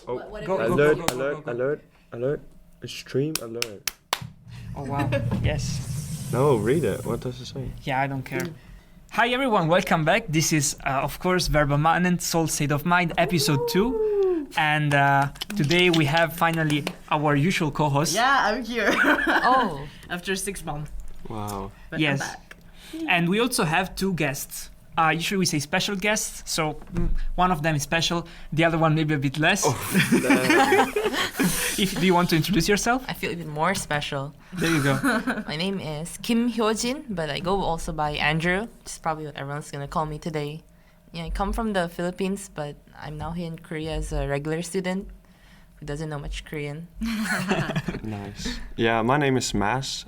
Oh, Go, alert, go, go, alert, go, go. alert, alert. Extreme alert. Oh wow. Yes. No, read it. What does it say? Yeah, I don't care. Hi everyone, welcome back. This is of course Verba Manent, Seoul State of Mind, episode 2. And today we have finally our usual co-host. Yeah, I'm here. Oh, After 6 months. Wow. But Yes. I'm back. And we also have 2 guests. Usually we say special guests, so one of them is special, the other one maybe a bit less. Do you want to introduce yourself? I feel even more special. There you go. My name is Kim Hyojin, but I go also by Andrew, which is probably what everyone's gonna call me today. Yeah, I come from the Philippines, but I'm now here in Korea as a regular student who doesn't know much Korean. Nice. Yeah, my name is Mads.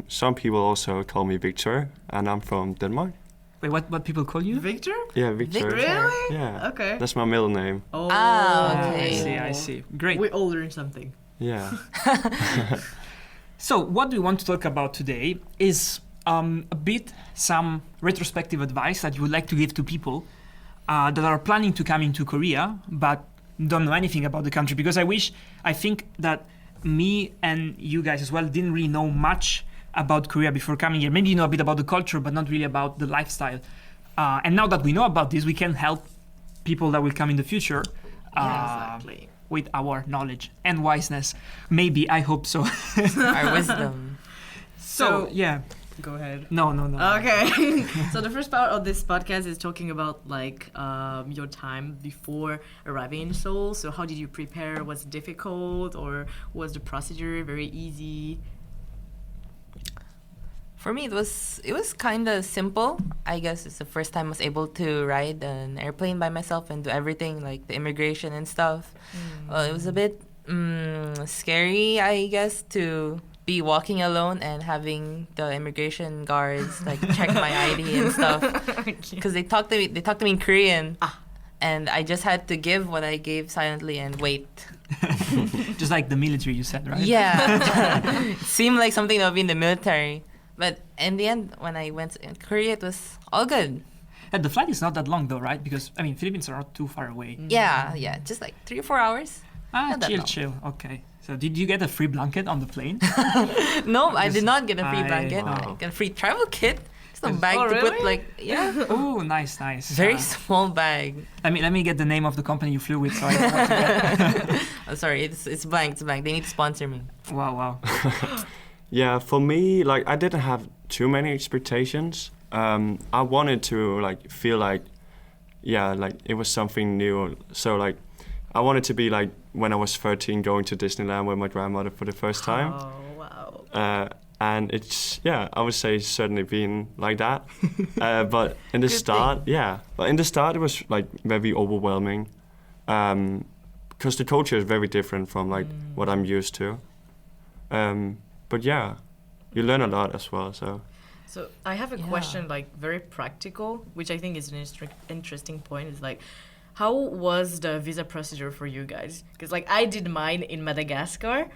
Some people also call me Victor, and I'm from Denmark. Wait, what people call you? Victor? Yeah, Victor. Victor? Really? Yeah. Okay. That's my middle name. Oh. Okay. I see. Great. We all learned something. Yeah. So what we want to talk about today is a bit some retrospective advice that you would like to give to people that are planning to come into Korea but don't know anything about the country, because I think that me and you guys as well didn't really know much about Korea before coming here. Maybe you know a bit about the culture, but not really about the lifestyle. And now that we know about this, we can help people that will come in the future Exactly. with our knowledge and wiseness. Maybe, I hope so. Our wisdom. So, yeah. Go ahead. No. Okay. So the first part of this podcast is talking about like your time before arriving in Seoul. So how did you prepare? Was it difficult, or was the procedure very easy? For me, it was kind of simple. I guess it's the first time I was able to ride an airplane by myself and do everything, like the immigration and stuff. It was a bit scary, I guess, to be walking alone and having the immigration guards like check my ID and stuff, because they talked to me in Korean, and I just had to give what I gave silently and wait. Just like the military, you said, right? Yeah, it seemed like something that would be in the military. But in the end, when I went in Korea, it was all good. And the flight is not that long though, right? Because, I mean, Philippines are not too far away. Yeah, just like 3 or 4 hours. Not that long. Chill. Okay. So did you get a free blanket on the plane? No, I did not get a free I- blanket. Wow. I got a free travel kit. Just a Oh, bag to really? put like, yeah, Oh, nice. very small bag. Let me get the name of the company you flew with. So I know what to get. I'm sorry, it's blank. They need to sponsor me. Wow. Yeah, for me, like, I didn't have too many expectations. I wanted to, like, feel like, yeah, like, it was something new. So, like, I wanted to be, like, when I was 13, going to Disneyland with my grandmother for the first time. Oh wow. And it's, yeah, I would say it's certainly been like that. But in the Good start, it was, like, very overwhelming. Because the culture is very different from, like, what I'm used to. But yeah, you learn a lot as well, so. So I have a Yeah. question, like very practical, which I think is an interesting point. Is like, how was the visa procedure for you guys? Because like I did mine in Madagascar,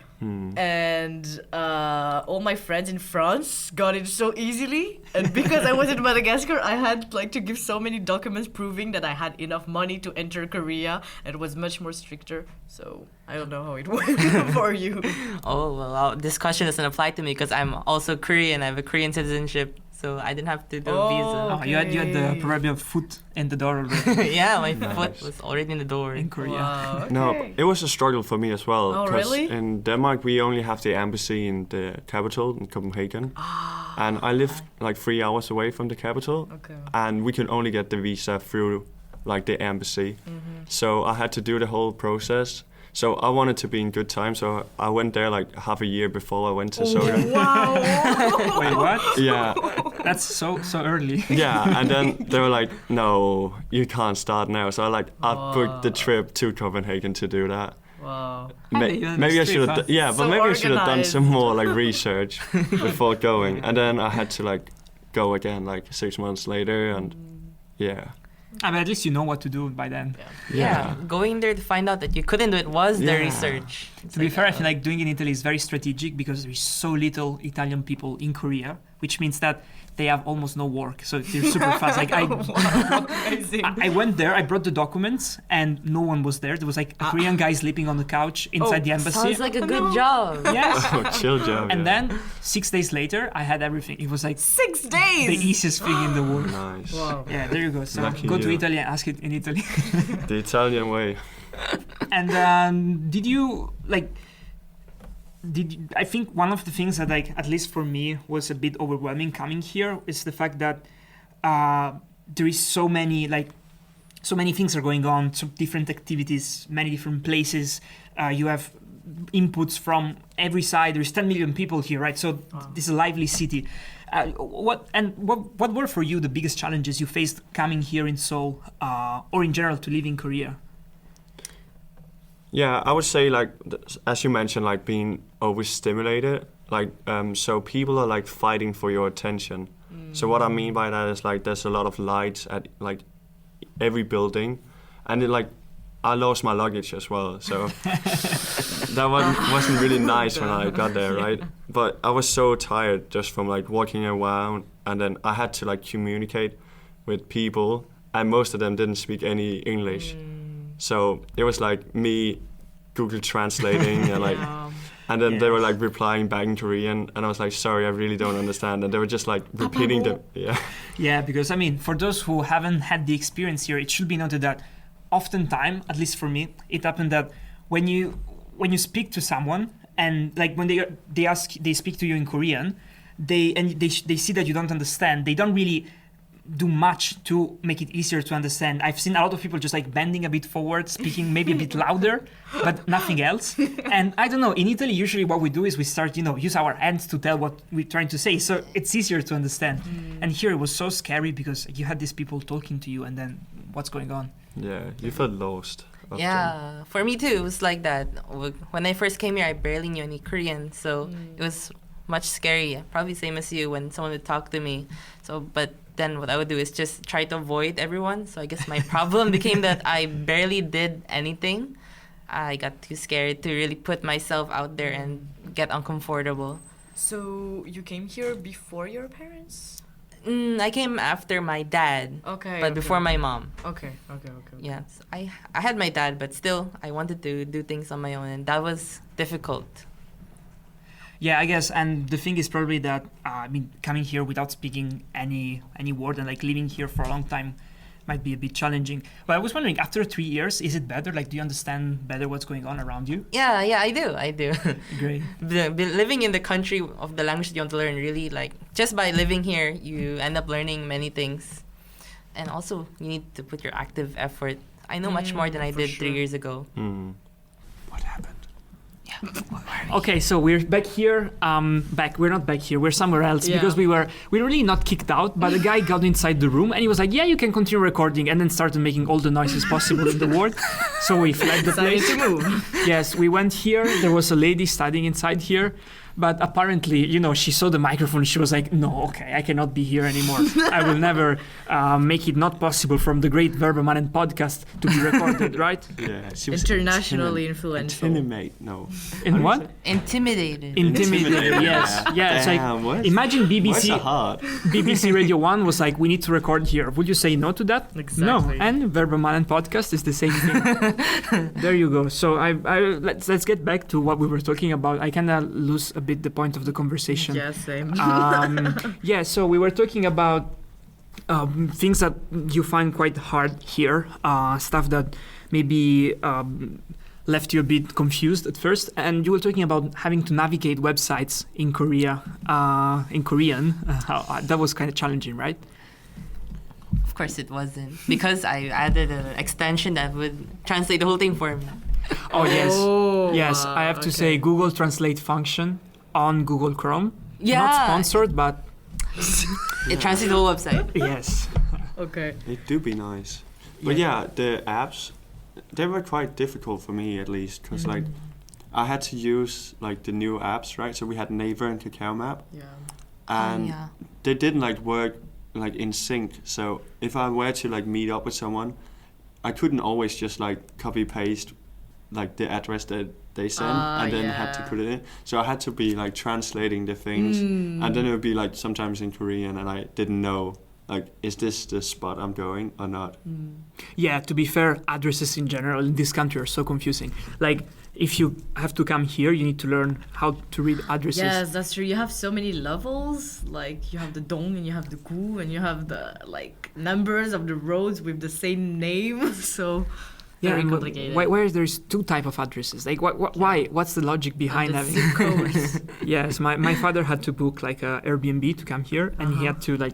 and all my friends in France got it so easily. And because I was in Madagascar, I had like to give so many documents proving that I had enough money to enter Korea. And it was much more stricter. So I don't know how it went for you. Oh well, this question doesn't apply to me because I'm also Korean. I have a Korean citizenship, so I didn't have to do a Oh, you had the Okay. proverbial foot in the door already visa. Yeah, my Nice. foot was already in the door. in Korea. Wow, No, okay. it was a struggle for me as well. Oh, 'cause really? in Denmark, we only have the embassy in the capital, in Copenhagen. And I live like 3 hours away from the capital. Okay. And we can only get the visa through like the embassy. So I had to do the whole process. So I wanted to be in good time, so I went there like half a year before I went to Seoul. Wow. Wait, what? Yeah, That's so early. yeah, and then they were like, "No, you can't start now." So I booked the trip to Copenhagen to do that. Wow. Maybe I should have, So maybe I should have done organized. some more like research before going, and then I had to like go again like 6 months later, and yeah. I mean, at least you know what to do by then. Yeah, going there to find out that you couldn't do it was the Yeah. research. To be fair, I feel like doing it in Italy is very strategic because there's so little Italian people in Korea, which means that they have almost no work. So they're super fast. Like Amazing. I went there, I brought the documents, and no one was there. There was like a Korean guy sleeping on the couch inside the embassy. Sounds like a good job. Yes. Oh, chill job. And yeah. then 6 days later, I had everything. It was like 6 days. the easiest thing in the world. Nice. Wow. Yeah, there you go. So Lucky go to you. Italy and ask it in Italy. The Italian way. And did you like? I think one of the things that, like, at least for me, was a bit overwhelming coming here is the fact that there is so many things are going on, so different activities, many different places. You have inputs from every side. There's 10 million people here, right? So this is a lively city. What were for you the biggest challenges you faced coming here in Seoul, or in general to live in Korea? Yeah, I would say like as you mentioned, like being overstimulated. Like so people are like fighting for your attention. So what I mean by that is like there's a lot of lights at like every building, and it, like I lost my luggage as well. So that wasn't really nice when I got there, right? But I was so tired just from like walking around, and then I had to like communicate with people, and most of them didn't speak any English. So it was like me Google translating and like, and then they were like replying back in Korean, and I was like, sorry, I really don't understand. And they were just like repeating the Yeah, because I mean, for those who haven't had the experience here, it should be noted that oftentimes, at least for me, it happened that when you speak to someone and like when they speak to you in Korean, they see that you don't understand. They don't really do much to make it easier to understand. I've seen a lot of people just like bending a bit forward, speaking maybe a bit louder, but nothing else. And I don't know, in Italy, usually what we do is we start, use our hands to tell what we're trying to say. So it's easier to understand. And here it was so scary because you had these people talking to you and then what's going on? Yeah, you felt lost. Often. Yeah, for me too, it was like that. When I first came here, I barely knew any Korean, so it was much scary. Probably same as you when someone would talk to me. So, but then what I would do is just try to avoid everyone. So I guess my problem became that I barely did anything. I got too scared to really put myself out there and get uncomfortable. So you came here before your parents? I came after my dad, Okay. but before my mom. Okay. Yes, I had my dad, but still I wanted to do things on my own, and that was difficult. Yeah, I guess, and the thing is probably that coming here without speaking any word and like living here for a long time might be a bit challenging. But I was wondering, after 3 years, is it better? Like, do you understand better what's going on around you? Yeah, I do. Great. Living in the country of the language that you want to learn, really, like, just by living here, you end up learning many things. And also, you need to put your active effort. I know much more than I did 3 years ago. What happened? Okay, so we're back here. We're not back here. We're somewhere else because we were really not kicked out. But the guy got inside the room and he was like, "Yeah, you can continue recording," and then started making all the noises possible in the world. So we fled the place. To move. Yes, we went here. There was a lady studying inside here. But apparently, she saw the microphone. She was like, "No, okay, I cannot be here anymore. I will never make it not possible from the great Verbaman podcast to be recorded," right? Yeah, she was Internationally influential. Intimidate, no. In what? Intimidated. Intimidated, yes. Yeah, it's like, Damn, what? imagine Why BBC so hard? BBC Radio 1 was like, "We need to record here." Would you say no to that? Exactly. No. And Verbaman podcast is the same thing. There you go. So let's get back to what we were talking about. I kind of lose a bit the point of the conversation. Yeah, same. Yeah, so we were talking about things that you find quite hard here, stuff that maybe left you a bit confused at first, and you were talking about having to navigate websites in Korea, in Korean. That was kind of challenging, right? Of course it wasn't, because I added an extension that would translate the whole thing for me. Oh, yes. Oh, Yes, I have to say Google Translate function on Google Chrome. Yeah. Not sponsored, but It translates the whole website. yes. Okay. It do be nice. But yeah, the apps, they were quite difficult for me at least, because like I had to use like the new apps, right? So we had Naver and Kakao Map, Yeah. and they didn't like work like in sync. So if I were to like meet up with someone, I couldn't always just like copy paste like the address that they sent, and then had to yeah. put it in. So I had to be like translating the things, and then it would be like sometimes in Korean, and I didn't know like, is this the spot I'm going or not? Yeah, to be fair, addresses in general in this country are so confusing. Like, if you have to come here, you need to learn how to read addresses. Yes, that's true. You have so many levels. Like, you have the dong and you have the gu and you have the, like, numbers of the roads with the same name. So, Yeah, very and complicated. where there's two type of addresses. Like, why? What's the logic behind And the having? zip codes. Yes, my father had to book like a Airbnb to come here, and he had to like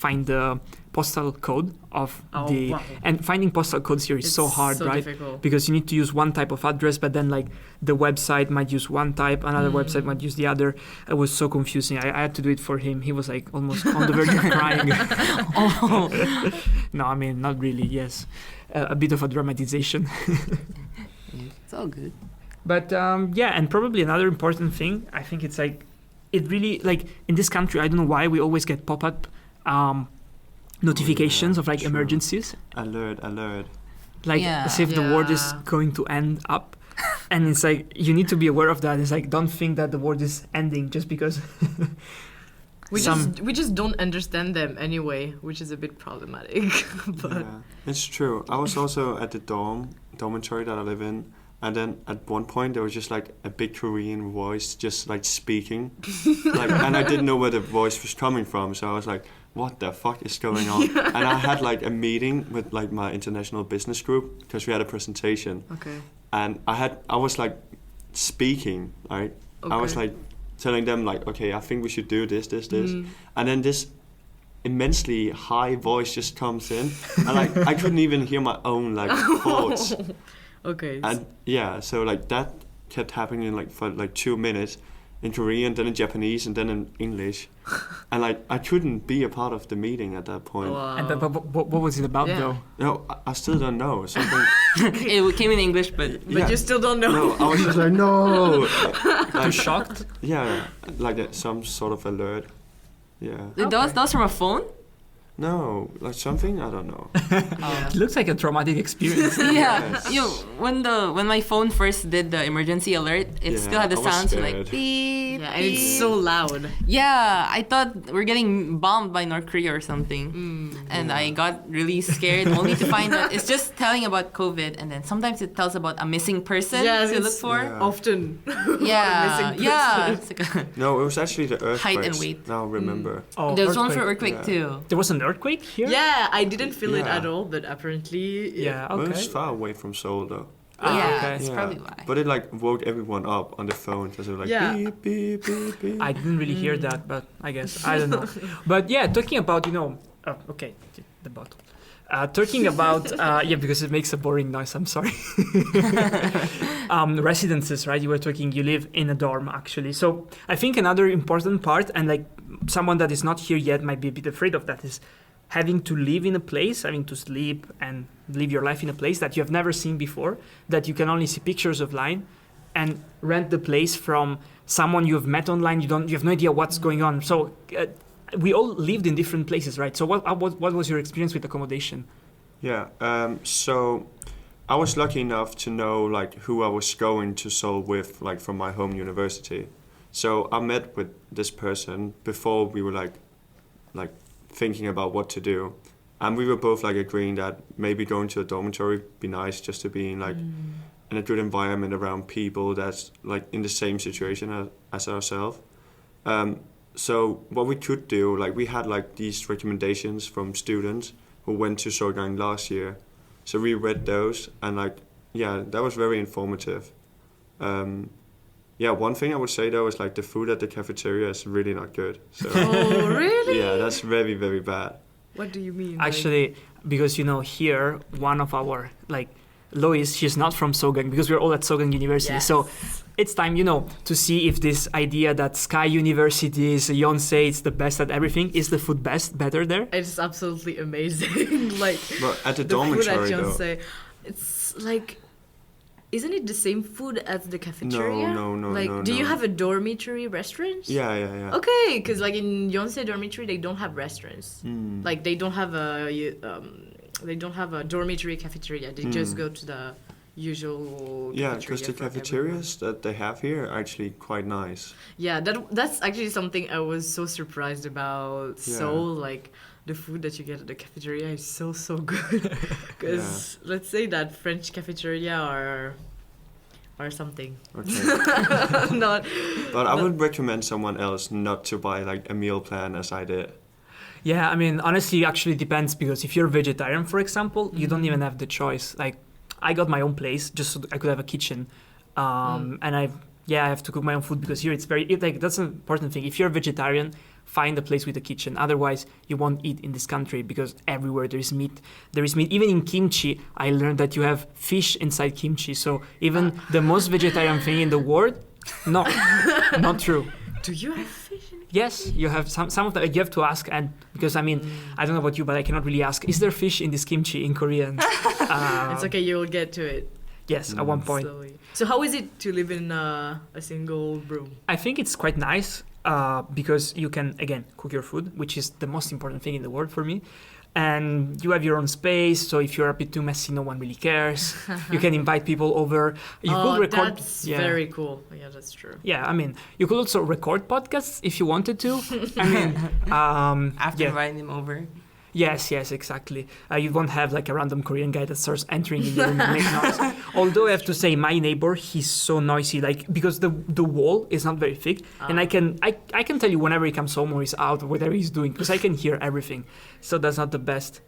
find the postal code of the. Wow. And finding postal codes here is so It's hard, so right? difficult. Because you need to use one type of address, but then like the website might use one type, another website might use the other. It was so confusing. I had to do it for him. He was like almost on the verge of crying. Oh. No, I mean not really. Yes, a bit of a dramatization. It's all good. But yeah, and probably another important thing, I think it's like, it really, like in this country, I don't know why we always get pop-up notifications of like true. emergencies. Alert. Like as if the world is Yeah. going to end up. And it's like, you need to be aware of that. It's like, don't think that the world is ending just because We just don't understand them anyway, which is a bit problematic. But Yeah, it's true. I was also at the dormitory that I live in, and then at one point there was just like a big Korean voice just like speaking, like, and I didn't know where the voice was coming from, so I was like, what the fuck is going on? And I had like a meeting with like my international business group because we had a presentation, okay. and I was like speaking, right? I was Okay. like telling them like, okay, I think we should do this, and then this immensely high voice just comes in, and like I couldn't even hear my own like thoughts, Okay. and yeah, so like that kept happening like for like 2 minutes in Korean, then in Japanese, and then in English, and like I couldn't be a part of the meeting at that point. Wow. And but what was it about Yeah. though? No, I still don't know something. It came in English, but But you still don't know. No, I was just like no. Too shocked? Yeah, like some sort of alert. Yeah. that was from a phone. No, like something I don't know. It looks like a traumatic experience. Yeah, Yes. when my phone first did the emergency alert, it Yeah, still had the I was sounds like scared. beep. Yeah, and it's beep. so loud. Yeah, I thought we're getting bombed by North Korea or something, and I got really scared. Only to find out it's just telling about COVID, and then sometimes it tells about a missing person Yes, to look it's- for. Yeah. Often. Yeah, missing yeah. person. It's like a, No, it was actually the earthquake. Height and weight. Now I remember. Oh, there's one for earthquake. earthquake Yeah. too. There was an earthquake here? Yeah, I didn't feel it Yeah. at all, but apparently. Yeah, Well, it okay. was far away from Seoul though. Ah, yeah, okay. that's Yeah. probably why. But it like woke everyone up on the phone because it was like Yeah. beep beep beep beep. I didn't really hear that, but I guess I don't know. But yeah, talking about okay, the bottle. Talking about yeah, because it makes a boring noise. I'm sorry. Residences, right? You were talking. You live in a dorm, actually. So I think another important part, and like someone that is not here yet might be a bit afraid of that, is having to live in a place, having to sleep and live your life in a place that you have never seen before, that you can only see pictures online, and rent the place from someone you have met online. You have no idea what's going on. So we all lived in different places, right? So what was your experience with accommodation? Yeah. So I was lucky enough to know like who I was going to Seoul with, like from my home university. So I met with this person before we were like thinking about what to do, and we were both like agreeing that maybe going to a dormitory would be nice, just to be in like in a good environment around people that's like in the same situation as ourselves. So what we could do, like we had like these recommendations from students who went to Sogang last year, so we read those, and like yeah, that was very informative. Yeah, one thing I would say though is like the food at the cafeteria is really not good. So Oh, really? yeah, that's very, very bad. What do you mean? Actually, because here one of our like Lois, she's not from Sogang, because we're all at Sogang University. Yes. So it's time, to see if this idea that Sky University is Yonsei, it's the best at everything. Is the food better there? It's absolutely amazing. Like But at the the food at dormitory though. Yonsei, it's like, isn't it the same food as the cafeteria? No, Like, no, do you no. have a dormitory restaurant? Yeah. Okay, because like in Yonsei dormitory, they don't have restaurants. Mm. Like they don't have a dormitory cafeteria. They just go to the usual Yeah, because the for everyone. cafeterias that they have here are actually quite nice. Yeah, that's actually something I was so surprised about. Yeah. Seoul, like the food that you get at the cafeteria is so good. Because let's say that French cafeteria or something. Okay. Not. But I would recommend someone else not to buy like a meal plan as I did. Yeah, I mean, honestly, actually depends, because if you're vegetarian, for example, you don't even have the choice. Like, I got my own place just so I could have a kitchen, and I have to cook my own food, because here it's like that's an important thing. If you're a vegetarian, find a place with a kitchen. Otherwise, you won't eat in this country, because everywhere there is meat. There is meat. Even in kimchi, I learned that you have fish inside kimchi. So even the most vegetarian thing in the world, no, not true. Do you have fish in Yes, you have some of them. You have to ask, and because I mean, I don't know about you, but I cannot really ask. Is there fish in this kimchi in Korean? It's okay, you'll get to it Yes, at one point. slowly. So how is it to live in a single room? I think it's quite nice because you can again cook your food, which is the most important thing in the world for me. And you have your own space, so if you're a bit too messy, no one really cares. You can invite people over. You could record. That's very cool. Yeah, that's true. Yeah, I mean, you could also record podcasts if you wanted to. I mean, After yeah. inviting them over. Yes, exactly. You won't have like a random Korean guy that starts entering in your room and making noise. Although I have to say, my neighbor, he's so noisy, like because the wall is not very thick, and I can tell you whenever he comes home or he's out or whatever he's doing, because I can hear everything. So that's not the best.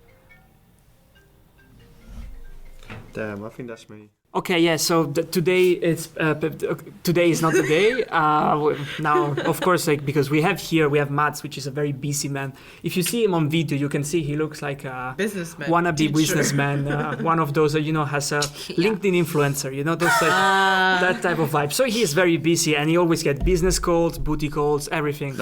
Damn, I think that's me. Okay, yeah. So today is not the day. Now, of course, like because we have Mats, which is a very busy man. If you see him on video, you can see he looks like a Businessman. wannabe teacher. businessman, one of those has a LinkedIn influencer. Those that type of vibe. So he is very busy, and he always gets business calls, booty calls, everything.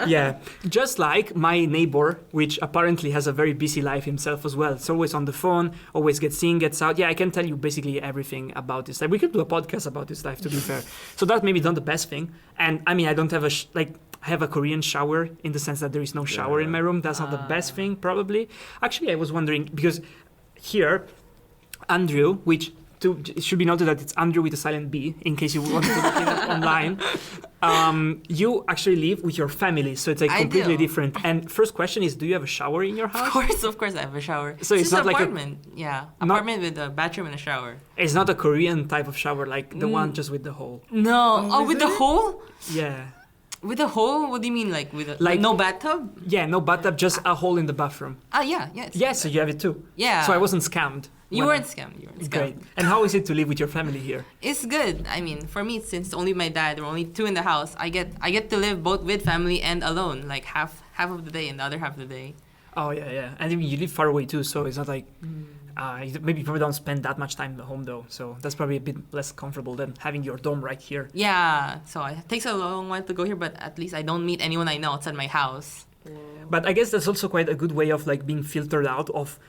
Yeah, just like my neighbor, which apparently has a very busy life himself as well. It's always on the phone, always gets in, gets out. Yeah, I can tell you basically everything about this life. We could do a podcast about this life, to be fair. So that maybe not the best thing. And I mean, I don't have I have a Korean shower in the sense that there is no shower in my room. That's not the best thing, probably. Actually, I was wondering, because here, Andrew, which it should be noted that it's Andrew with a silent B, in case you want to look it up online. You actually live with your family, so it's like completely different. And first question is, do you have a shower in your house? Of course I have a shower. So it's not like apartment. Apartment with a bathroom and a shower. It's not a Korean type of shower, like the one just with the hole. No. Oh, with the hole? Yeah. With a hole? What do you mean, like with like no bathtub? Yeah, no bathtub, just a hole in the bathroom. Yes. Yeah, so you have it too. Yeah. So I wasn't scammed. You weren't scammed. Great. And how is it to live with your family here? It's good. I mean, for me, since only my dad, there were only two in the house, I get to live both with family and alone, like half of the day and the other half of the day. Oh yeah. And I mean, you live far away too, so it's not like maybe you probably don't spend that much time at home though. So that's probably a bit less comfortable than having your dorm right here. Yeah. So it takes a long while to go here, but at least I don't meet anyone I know outside my house. But I guess that's also quite a good way of like being filtered out of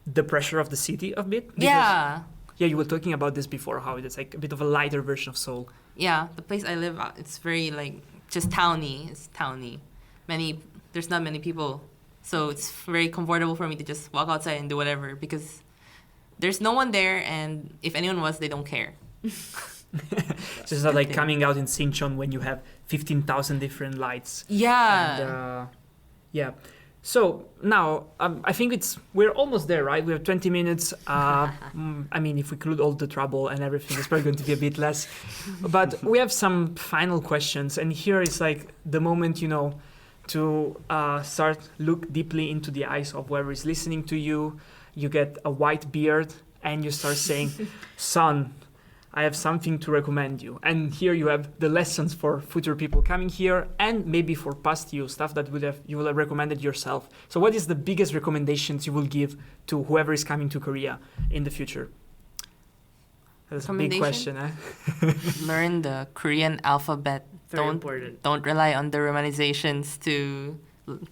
the pressure of the city a bit. Yeah, you were talking about this before, how it's like a bit of a lighter version of Seoul. Yeah, the place I live at, it's very like just towny. It's towny. There's not many people, so it's very comfortable for me to just walk outside and do whatever because there's no one there, and if anyone was, they don't care. So it's not like coming out in Sinchon when you have 15,000 different lights. Yeah. And, So now I think we're almost there, right? We have 20 minutes. I mean, if we include all the trouble and everything, it's probably going to be a bit less. But we have some final questions, and here is like the moment, to start look deeply into the eyes of whoever is listening to you. You get a white beard, and you start saying, "Son, I have something to recommend you." And here you have the lessons for future people coming here, and maybe for past you, stuff that you will have recommended yourself. So what is the biggest recommendations you will give to whoever is coming to Korea in the future? That's a big question, eh? Learn the Korean alphabet. Very important. Don't rely on the romanizations to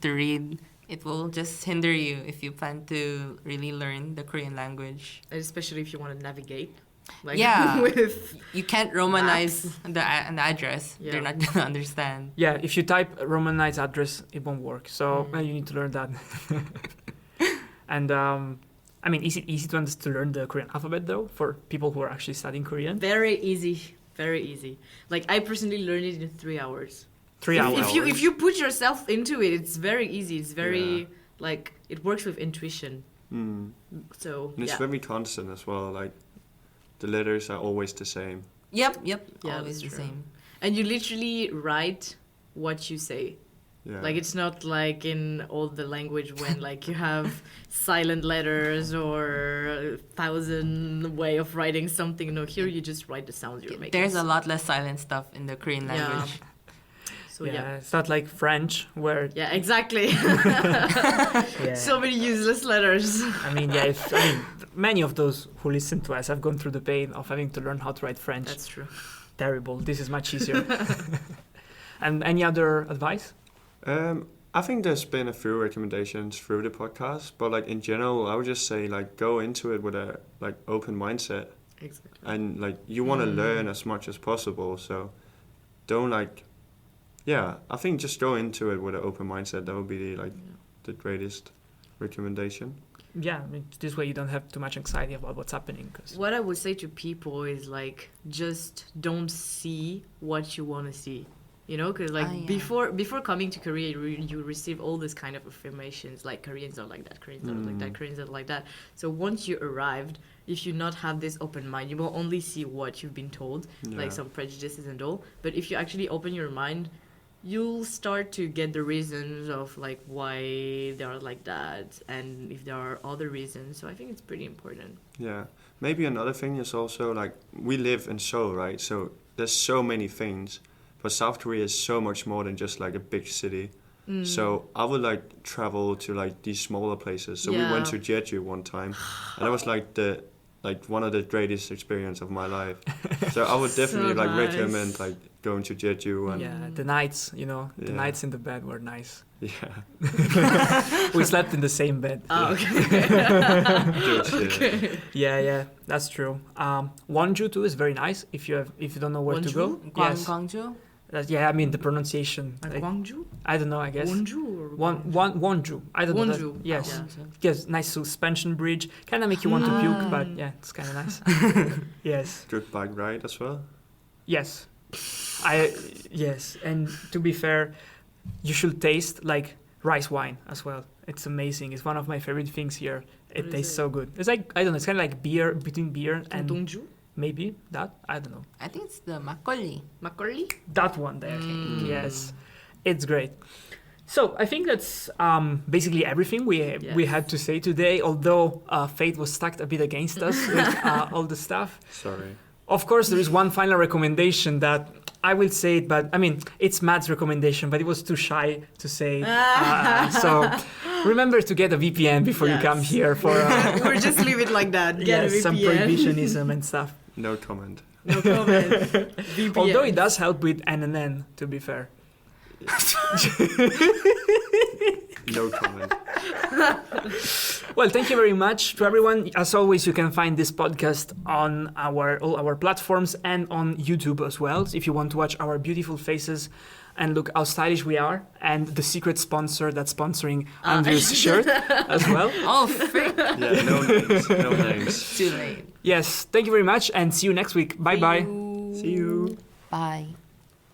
read. It will just hinder you if you plan to really learn the Korean language. And especially if you want to navigate. With you can't romanize the address. Yeah. They're not gonna understand. Yeah, if you type Romanized address, it won't work. So you need to learn that. And I mean, is it easy to learn the Korean alphabet though for people who are actually studying Korean? Very easy. Very easy. Like I personally learned it in 3 hours. 3 hours. If you put yourself into it, it's very easy. It's very like it works with intuition. So And it's very constant as well. Like the letters are always the same. Yep. Yeah, Always that's the true. same. And you literally write what you say. Yeah. Like it's not like in all the language when like you have silent letters or 1,000 way of writing something. No, here you just write the sounds you're making. There's a lot less silent stuff in the Korean language. So It's not like French where Yeah, exactly. yeah. So many useless letters. I mean, many of those who listen to us have gone through the pain of having to learn how to write French. That's true. Terrible. This is much easier. And any other advice? I think there's been a few recommendations through the podcast, but like in general, I would just say like go into it with a like open mindset, Exactly. and like you want to learn as much as possible. So don't like, I think just go into it with an open mindset. That would be like the greatest recommendation. Yeah, I mean, this way you don't have too much anxiety about what's happening. Cause What I would say to people is like just don't see what you want to see. You know, because like before coming to Korea, you receive all this kind of affirmations like Koreans are like that, Koreans are like that, Koreans are like that. So once you arrived, if you not have this open mind, you will only see what you've been told, like some prejudices and all. But if you actually open your mind, you'll start to get the reasons of like why they are like that, and if there are other reasons. So I think it's pretty important. Yeah, maybe another thing is also like we live in Seoul, right? So there's so many things. But South Korea is so much more than just like a big city. So I would like travel to like these smaller places. So we went to Jeju one time, and that was like one of the greatest experience of my life. So I would definitely So nice. recommend like going to Jeju and the nights, the nights in the bed were nice. yeah. We slept in the same bed. Oh, okay. Good shit. Yeah, that's true. Wonju too is very nice if you don't know where to go. Gwangju? I mean the pronunciation. Like Gwangju? I don't know. I guess Wonju or Wonju. I don't know. Wonju. Yes. Yeah. Yes, nice suspension bridge. Kind of make you want to puke, but yeah, it's kind of nice. Yes. Good bike ride as well. Yes. Yes, and to be fair, you should taste like rice wine as well. It's amazing. It's one of my favorite things here. It tastes so good. It's like I don't know. It's kind of like beer between beer and Dongju? maybe that. I don't know. I think it's the makgeolli. Makgeolli? That one there. Yes, it's great. So I think that's basically everything we had to say today. Although fate was stacked a bit against us with all the stuff. Sorry. Of course, there is one final recommendation that I will say it, but I mean, it's Matt's recommendation, but he was too shy to say it. So remember to get a VPN before you come here for We'll just leave it like that. Get a VPN. some prohibitionism and stuff. No comment. No comment. VPN. Although it does help with NNN, to be fair. No comment. Well, thank you very much to everyone. As always, you can find this podcast on all our platforms and on YouTube as well. So if you want to watch our beautiful faces and look how stylish we are, and the secret sponsor that's sponsoring Andrew's shirt as well. Oh, frick. Yeah, no names. No names. Too late. Yes, thank you very much, and see you next week. Bye-bye. See you. Bye.